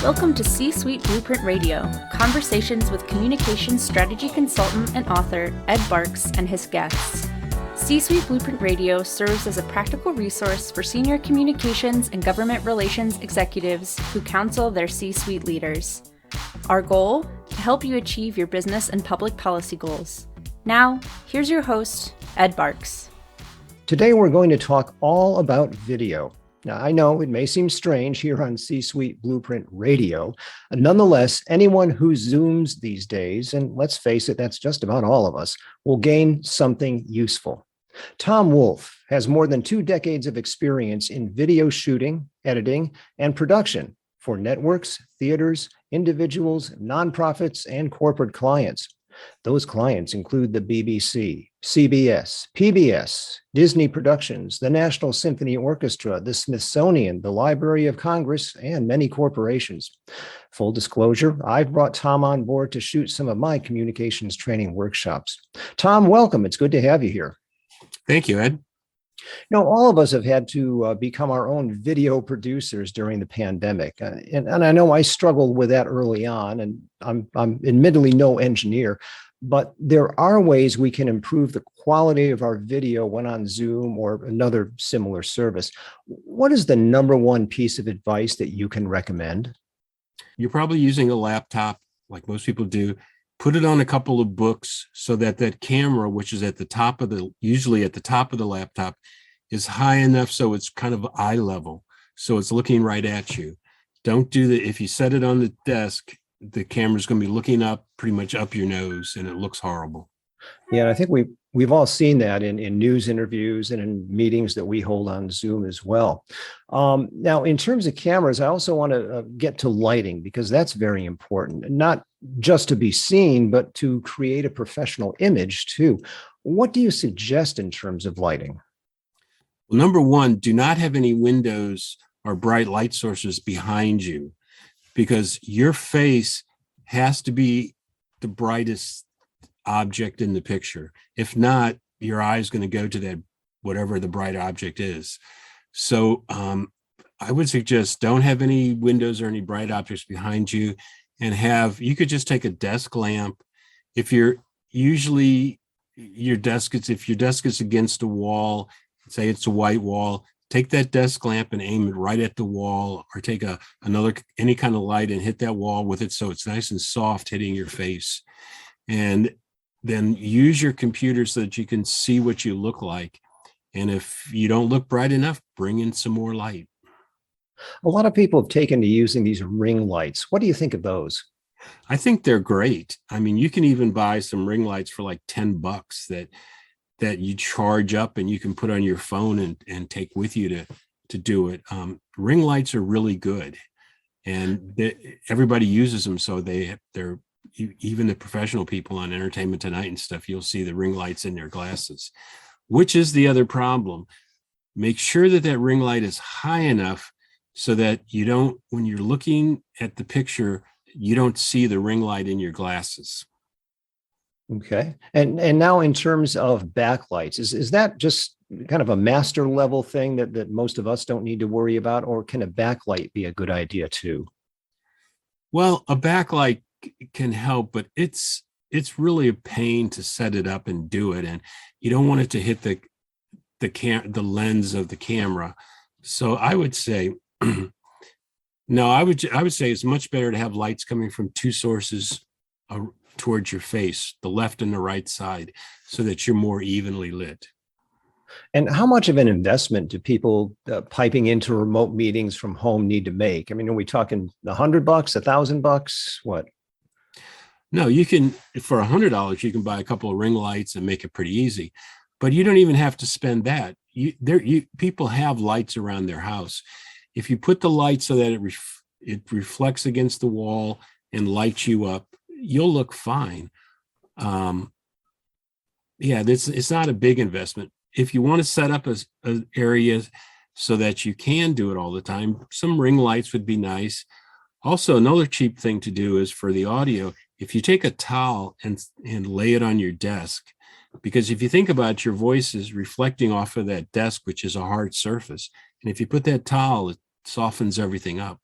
Welcome to C-Suite Blueprint Radio, conversations with communications strategy consultant and author Ed Barks and his guests. C-Suite Blueprint Radio serves as a practical resource for senior communications and government relations executives who counsel their C-Suite leaders. Our goal? To help you achieve your business and public policy goals. Now, here's your host, Ed Barks. Today, we're going to talk all about video. Now, I know it may seem strange here on C-Suite Blueprint Radio. Nonetheless, anyone who Zooms these days, and let's face it, that's just about all of us, will gain something useful. Thom Wolf has more than 2 decades of experience in video shooting, editing, and production for networks, theaters, individuals, nonprofits, and corporate clients. Those clients include the BBC, CBS, PBS, Disney Productions, the National Symphony Orchestra, the Smithsonian, the Library of Congress, and many corporations. Full disclosure, I've brought Thom on board to shoot some of my communications training workshops. Thom, welcome. It's good to have you here. Thank you, Ed. All of us have had to become our own video producers during the pandemic. And I know I struggled with that early on, and I'm admittedly no engineer, but there are ways we can improve the quality of our video when on Zoom or another similar service. What is the number one piece of advice that you can recommend? You're probably using a laptop like most people do. Put it on a couple of books so that that camera, which is usually at the top of the laptop, is high enough so it's kind of eye level, so it's looking right at you. Don't do that. If you set it on the desk, the camera's going to be looking up, pretty much up your nose, and it looks horrible. Yeah, I think we've all seen that in news interviews and in meetings that we hold on Zoom as well. Now, in terms of cameras, I also want to get to lighting, because that's very important, not just to be seen, but to create a professional image too. What do you suggest in terms of lighting? Well, number one, do not have any windows or bright light sources behind you, because your face has to be the brightest object in the picture. If not, your eye is going to go to that, whatever the bright object is. So I would suggest don't have any windows or any bright objects behind you, and you could just take a desk lamp. If your desk is against a wall, say it's a white wall, take that desk lamp and aim it right at the wall, or take any kind of light and hit that wall with it so it's nice and soft hitting your face. And then use your computer so that you can see what you look like. And if you don't look bright enough, bring in some more light. A lot of people have taken to using these ring lights. What do you think of those? I think they're great. I mean, you can even buy some ring lights for like $10 that you charge up and you can put on your phone and take with you to do it. Ring lights are really good, and everybody uses them. So they're even the professional people on Entertainment Tonight and stuff, you'll see the ring lights in their glasses, which is the other problem. Make sure that ring light is high enough so that when you're looking at the picture, you don't see the ring light in your glasses. Okay. And now in terms of backlights, is that just kind of a master level thing that most of us don't need to worry about, or can a backlight be a good idea too? Well, a backlight can help, but it's really a pain to set it up and do it, and you don't want it to hit the lens of the camera. So I would say no, I would say it's much better to have lights coming from 2 sources towards your face, the left and the right side, so that you're more evenly lit. And how much of an investment do people piping into remote meetings from home need to make? I mean, are we talking $100, $1,000? What? No, you can, for $100, you can buy a couple of ring lights and make it pretty easy, but you don't even have to spend that. People have lights around their house. If you put the light so that it reflects against the wall and lights you up, you'll look fine. It's not a big investment. If you want to set up an area so that you can do it all the time, some ring lights would be nice. Also, another cheap thing to do is for the audio, if you take a towel and lay it on your desk, because if you think about it, your voice is reflecting off of that desk, which is a hard surface. And if you put that towel, it softens everything up.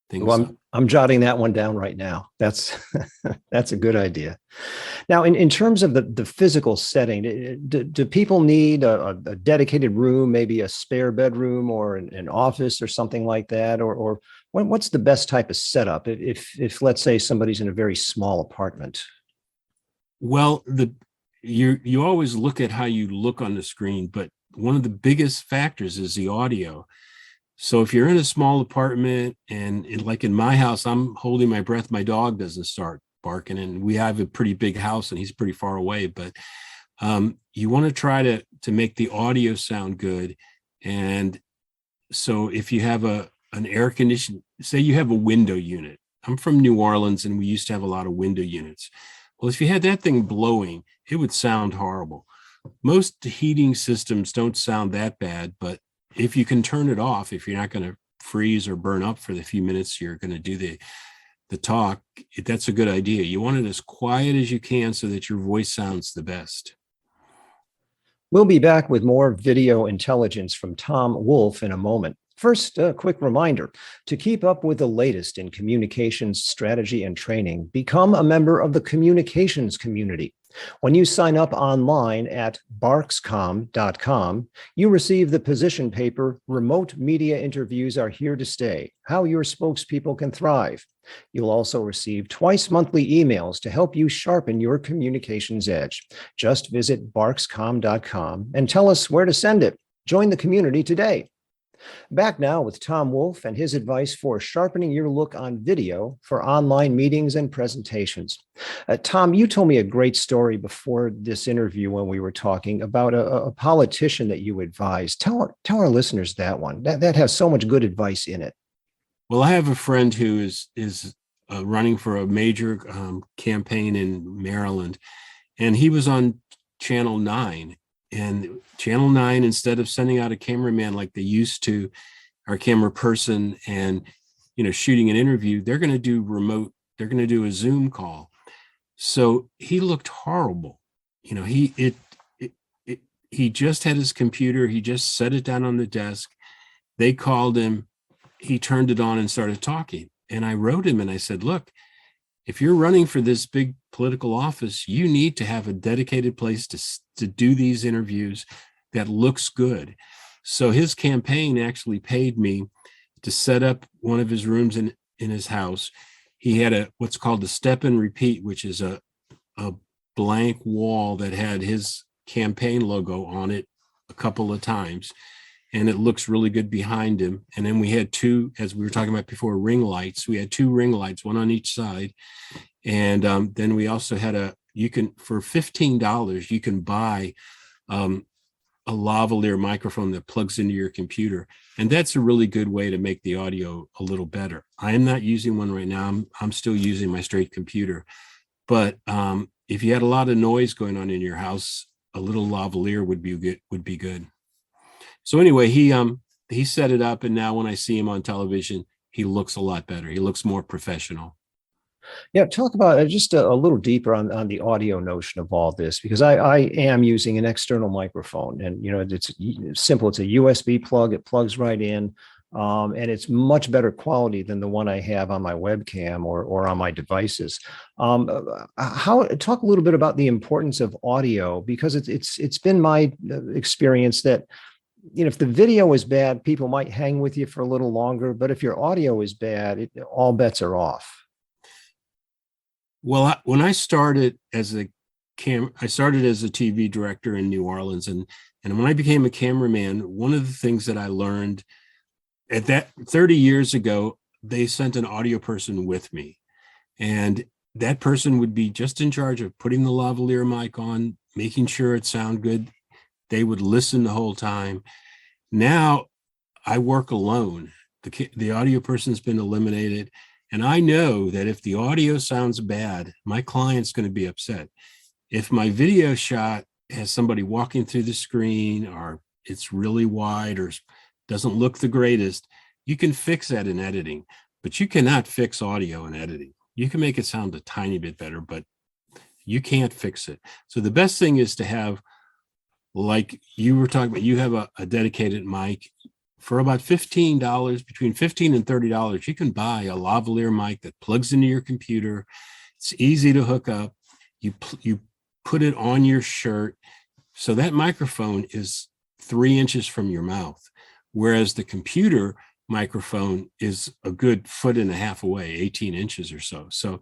things Well, up. I'm jotting that one down right now. That's that's a good idea. Now, in terms of the physical setting, do people need a dedicated room, maybe a spare bedroom or an office or something like that? Or what's the best type of setup if let's say somebody's in a very small apartment? Well, you always look at how you look on the screen, but one of the biggest factors is the audio. So if you're in a small apartment like in my house, I'm holding my breath, my dog doesn't start barking, and we have a pretty big house and he's pretty far away, but you want to try to make the audio sound good. And so if you have an air conditioning, say you have a window unit. I'm from New Orleans and we used to have a lot of window units. Well, if you had that thing blowing, it would sound horrible. Most heating systems don't sound that bad, but if you can turn it off, if you're not going to freeze or burn up for the few minutes you're going to do the talk, that's a good idea. You want it as quiet as you can so that your voice sounds the best. We'll be back with more video intelligence from Thom Wolf in a moment. First, a quick reminder to keep up with the latest in communications strategy and training, become a member of the communications community. When you sign up online at barkscom.com, you receive the position paper, Remote Media Interviews Are Here to Stay, How Your Spokespeople Can Thrive. You'll also receive twice monthly emails to help you sharpen your communications edge. Just visit barkscom.com and tell us where to send it. Join the community today. Back now with Thom Wolf and his advice for sharpening your look on video for online meetings and presentations. Thom, you told me a great story before this interview when we were talking about a politician that you advised. Tell our listeners that one. That has so much good advice in it. Well, I have a friend who is running for a major campaign in Maryland, and he was on Channel 9. And Channel 9, instead of sending out a cameraman like they used to, our camera person, and shooting an interview, they're going to do remote. They're going to do a Zoom call. So he looked horrible. He just had his computer. He just set it down on the desk. They called him. He turned it on and started talking. And I wrote him and I said, look, if you're running for this big political office, you need to have a dedicated place to do these interviews that looks good. So his campaign actually paid me to set up one of his rooms in his house. He had what's called a step and repeat, which is a blank wall that had his campaign logo on it a couple of times. And it looks really good behind him. And then we had two, as we were talking about before, ring lights. We had two ring lights, one on each side. And then we also had for $15, you can buy a lavalier microphone that plugs into your computer. And that's a really good way to make the audio a little better. I am not using one right now. I'm still using my straight computer. But if you had a lot of noise going on in your house, a little lavalier would be good. So anyway, he set it up, and now when I see him on television, he looks a lot better. He looks more professional. Yeah, talk about just a little deeper on the audio notion of all this, because I am using an external microphone, and it's simple. It's a USB plug. It plugs right in, and it's much better quality than the one I have on my webcam or on my devices. Talk a little bit about the importance of audio, because it's been my experience that if the video is bad, people might hang with you for a little longer, but if your audio is bad, all bets are off. Well, when I started I started as a TV director in New Orleans, and when I became a cameraman, one of the things that I learned at that 30 years ago, they sent an audio person with me, and that person would be just in charge of putting the lavalier mic on, making sure it sounded good. They would listen the whole time. Now I work alone. The audio person's been eliminated. And I know that if the audio sounds bad, my client's going to be upset. If my video shot has somebody walking through the screen, or it's really wide or doesn't look the greatest, you can fix that in editing, but you cannot fix audio in editing. You can make it sound a tiny bit better, but you can't fix it. So the best thing is to have, like you were talking about, you have a dedicated mic. For about $15, between $15 and $30, you can buy a lavalier mic that plugs into your computer. It's easy to hook up. You put it on your shirt. So that microphone is 3 inches from your mouth, whereas the computer microphone is a good 1.5 feet away, 18 inches or so. So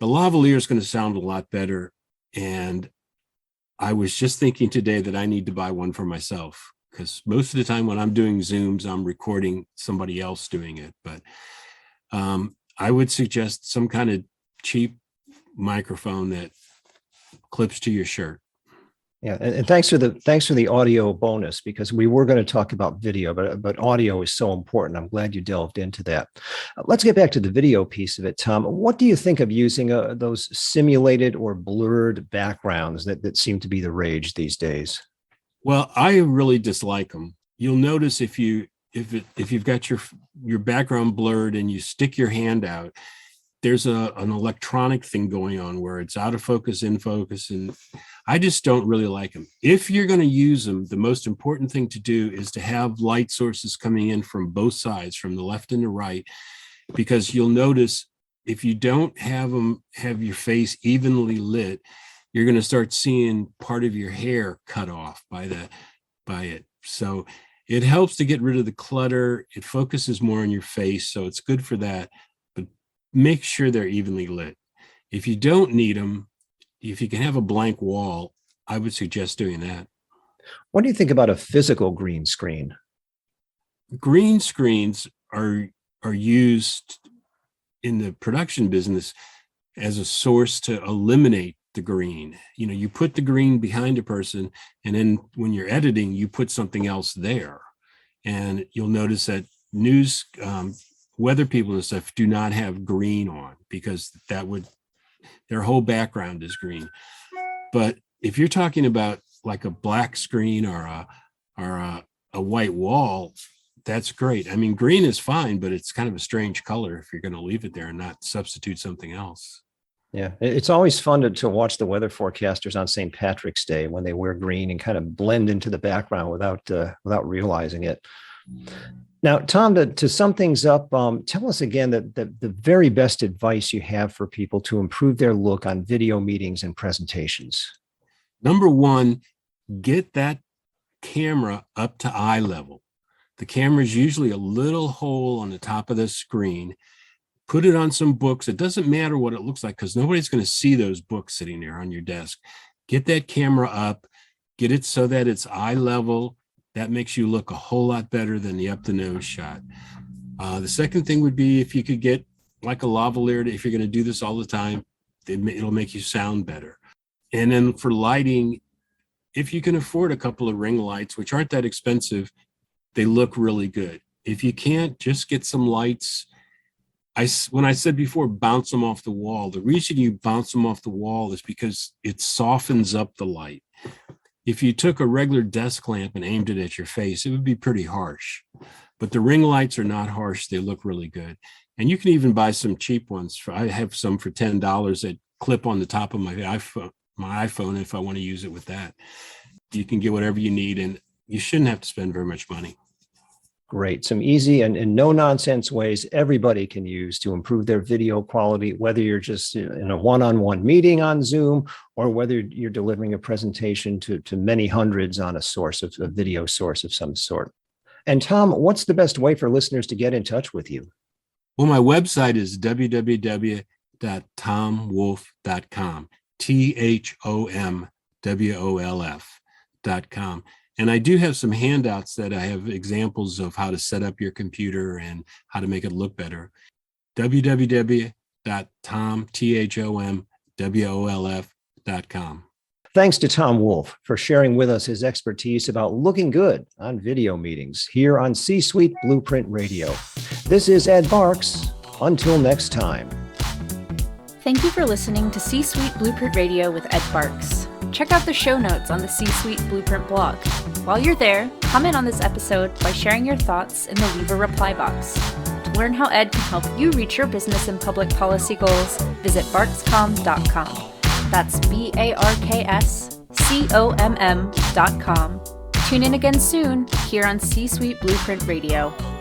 the lavalier is going to sound a lot better. And I was just thinking today that I need to buy one for myself, because most of the time when I'm doing Zooms, I'm recording somebody else doing it. But I would suggest some kind of cheap microphone that clips to your shirt. Yeah, and thanks for the audio bonus, because we were going to talk about video, but audio is so important. I'm glad you delved into that. Let's get back to the video piece of it, Thom. What do you think of using those simulated or blurred backgrounds that seem to be the rage these days? Well, I really dislike them. You'll notice if you've got your background blurred and you stick your hand out, there's an electronic thing going on where it's out of focus, in focus, and I just don't really like them. If you're going to use them, the most important thing to do is to have light sources coming in from both sides, from the left and the right, because you'll notice if you don't have your face evenly lit, you're going to start seeing part of your hair cut off by it. So it helps to get rid of the clutter. It focuses more on your face, so it's good for that. But make sure they're evenly lit. If you don't need them, if you can have a blank wall, I would suggest doing that. What do you think about a physical green screen? Green screens are used in the production business as a source to eliminate the green. You put the green behind a person, and then when you're editing, you put something else there. And you'll notice that news, weather people and stuff do not have green on, because their whole background is green. But if you're talking about like a black screen or a white wall, that's great. I mean, green is fine, but it's kind of a strange color if you're going to leave it there and not substitute something else. Yeah, it's always fun to watch the weather forecasters on St. Patrick's Day when they wear green and kind of blend into the background without realizing it. Now, Thom, to sum things up, tell us again the very best advice you have for people to improve their look on video meetings and presentations. Number one, get that camera up to eye level. The camera is usually a little hole on the top of the screen. Put it on some books. It doesn't matter what it looks like, because nobody's going to see those books sitting there on your desk. Get that camera up, get it so that it's eye level. That makes you look a whole lot better than the up the nose shot. The second thing would be if you could get like a lavalier, if you're going to do this all the time, it'll make you sound better. And then for lighting, if you can afford a couple of ring lights, which aren't that expensive, they look really good. If you can't, just get some lights. When I said before, bounce them off the wall, the reason you bounce them off the wall is because it softens up the light. If you took a regular desk lamp and aimed it at your face, it would be pretty harsh. But the ring lights are not harsh. They look really good. And you can even buy some cheap ones. I have some for $10 that clip on the top of my iPhone if I want to use it with that. You can get whatever you need, and you shouldn't have to spend very much money. Great. Some easy and no nonsense ways everybody can use to improve their video quality, whether you're just in a one-on-one meeting on Zoom or whether you're delivering a presentation to many hundreds on a video source of some sort. And Thom, what's the best way for listeners to get in touch with you? Well, my website is www.thomwolf.com, THOMWOLF.com. And I do have some handouts that I have examples of how to set up your computer and how to make it look better. www.thomwolf.com. Thanks to Thom Wolf for sharing with us his expertise about looking good on video meetings here on C-Suite Blueprint Radio. This is Ed Barks. Until next time. Thank you for listening to C-Suite Blueprint Radio with Ed Barks. Check out the show notes on the C-Suite Blueprint blog. While you're there, comment on this episode by sharing your thoughts in the Leave a Reply box. To learn how Ed can help you reach your business and public policy goals, visit barkscom.com. That's BARKSCOMM.com. Tune in again soon here on C-Suite Blueprint Radio.